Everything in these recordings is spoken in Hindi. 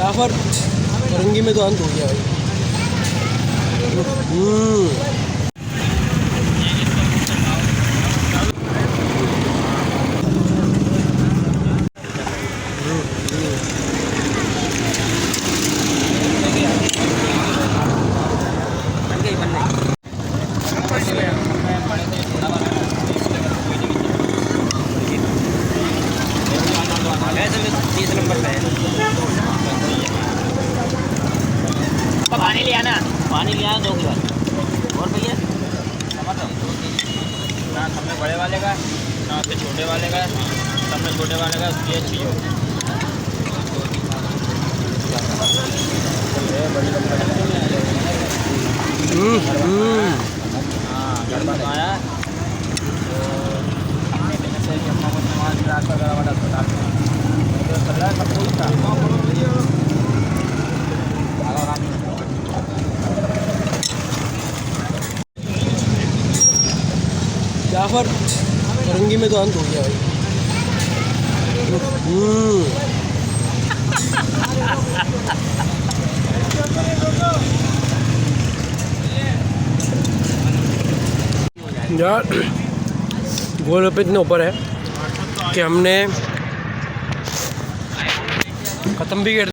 जाफर फरंगी में तो अंत हो गया भाई। पानी लिया ना, पानी लिया 2 गिलास और भैया टमाटर ना सबने बड़े वाले का ना उसके छोटे वाले का, सबने छोटे वाले का उसकी अच्छी हो हाँ घर बनवाया तो खाने से अपना को समाज ट्रांसफर करा बड़ा अस्पताल में तो चल रहा है सब कुछ था। जाफर फरंगी में तो अंत हो गया भाई। यार गोलगप्पे इतने ऊपर है कि हमने ख़त्म भी कर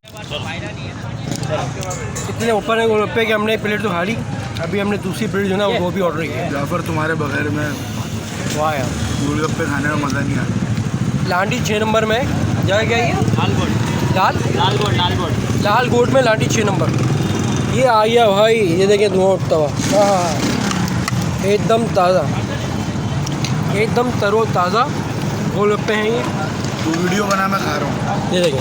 इतने ऊपर है गोलगप्पे कि हमने एक प्लेट तो खा ली। अभी हमने दूसरी प्लेट जो है ना वो भी ऑर्डर किया। जाफर तुम्हारे बगैर में वाह यार गोलगप्पे खाने में मज़ा नहीं आता। लांडी 6 नंबर में जगह क्या है? लाल लाल गोट में लांडी 6 नंबर। ये आ गया भाई, ये देखें धुआं उठता हुआ। हाँ एकदम ताज़ा, एकदम तरो ताज़ा गोलगप्पे हैं ये। तू वीडियो बना, मैं खा रहा हूँ। ये देखें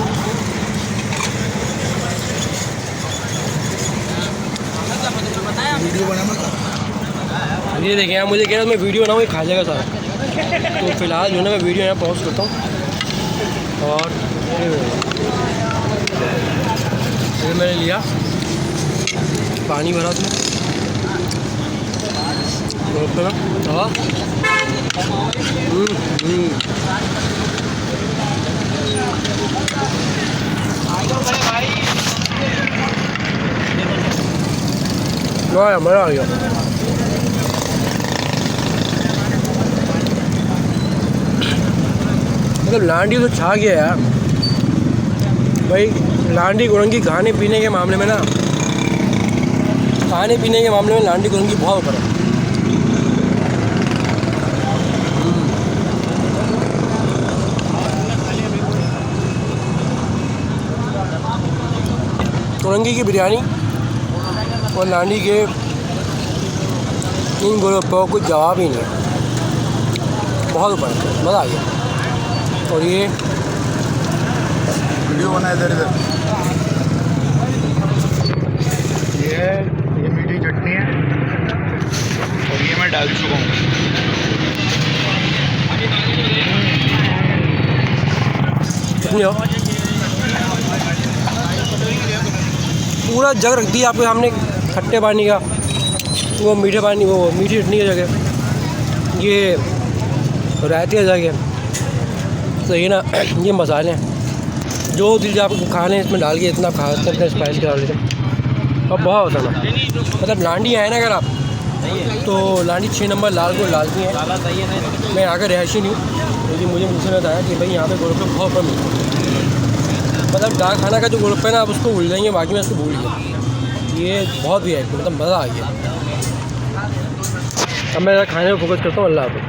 वीडियो बना, मैं खा रहा हूँ। ये देखें यार, मुझे कह रहा मैं वीडियो बनाऊँ, ये खा जाएगा सारा। तो फिलहाल जो है ना मैं वीडियो यहाँ पॉज करता हूँ। और ये मैंने लिया, पानी भरा उसमें गोलगप्पे में। हाँ मज़ा आ गया। मतलब लांडी तो छा गया यार भाई। लांडी गुरंगी खाने पीने के मामले में ना, खाने पीने के मामले में लांडी गुरंगी बहुत ऊपर है। गुरंगी की बिरयानी और लांडी के इन गोलगप्पों को जवाब ही नहीं है, बहुत ऊपर है, मज़ा आ गया। और ये वीडियो बना इधर इधर। ये मीठी चटनी है और ये मैं डाल चुका हूँ। कितनी हो? पूरा जग रख दिया आपके सामने खट्टे पानी का, वो मीठे पानी, वो मीठी चटनी की जगह ये रायते की जगह। तो ये ना ये मसाले हैं जो दिल आपको खाने हैं इसमें डाल के इतना खा सकते हैं, अपने स्पाइस डाल देते हैं और बहुत होता ना। मतलब लांडी आए ना अगर आप, तो लांडी 6 नंबर लाल को लालती हैं। मैं आकर रहायशी नहीं हूँ, लेकिन मुझे मुझसे ने बताया कि भाई यहाँ पे गोलगप्पे बहुत कम मिलते हैं। मतलब डाक खाना का जो गोलगप्पे है ना, आप उसको भूल जाएंगे, बाकी में उसको भूल गया। ये बहुत भी है, मतलब मज़ा आ गया। अब मैं खाने में फोकस करता हूँ। अल्लाह हाफ़िज़।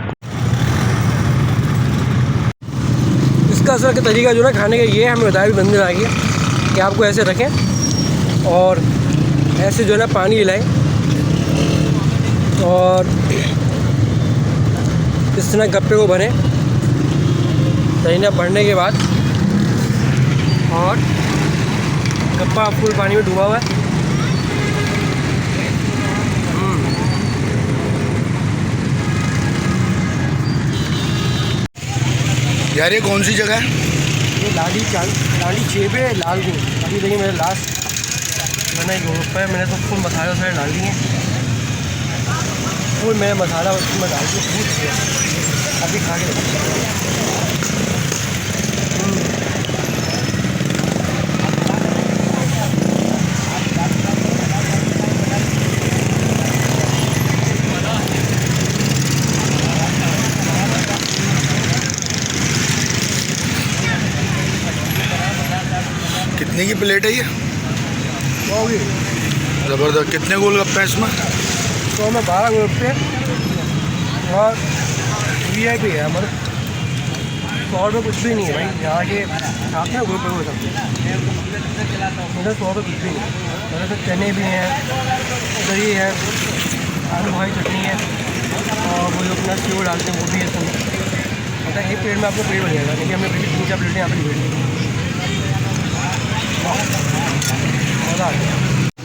इसका असर का तरीका जो ना खाने का ये हमें बताया भी बंदे आ गया कि आपको ऐसे रखें और ऐसे जो है ना पानी हिलाएं और इस तरह गप्पे को भरें। तरीना भरने के बाद और गप्पा फुल पानी में डूबा हुआ है। यार ये कौन सी जगह है? ये लाडी 6 पे लाल को। अभी देखिए मेरे लास्ट मैंने गोलगप्पे मैंने तो फुल मसाले वसाले डाल दिए, फुल मैं मसाला उसमें डाल के भूज दिया। अभी खा के कितने की प्लेट है ये? वो भी ज़बरदस्त। कितने गोलगप्पे हैं इसमें? तो में 12 गोलगप्पे और VIP है मतलब 100 रुपये कुछ भी नहीं है भाई। यहाँ के खाते हैं गोलगप्पे वो सब मतलब 100 रुपये कुछ भी नहीं। मतलब तो चने भी हैं, दही है, आलू भाई चटनी है और वो जो अपना सेव डालते हैं वो भी है इसमें। मतलब एक प्लेट में आपको पेट भर जाएगा। लेकिन हमने प्लेट 3-4 प्लेटें यहाँ पर नहीं बैठी। मज़ा आ गया।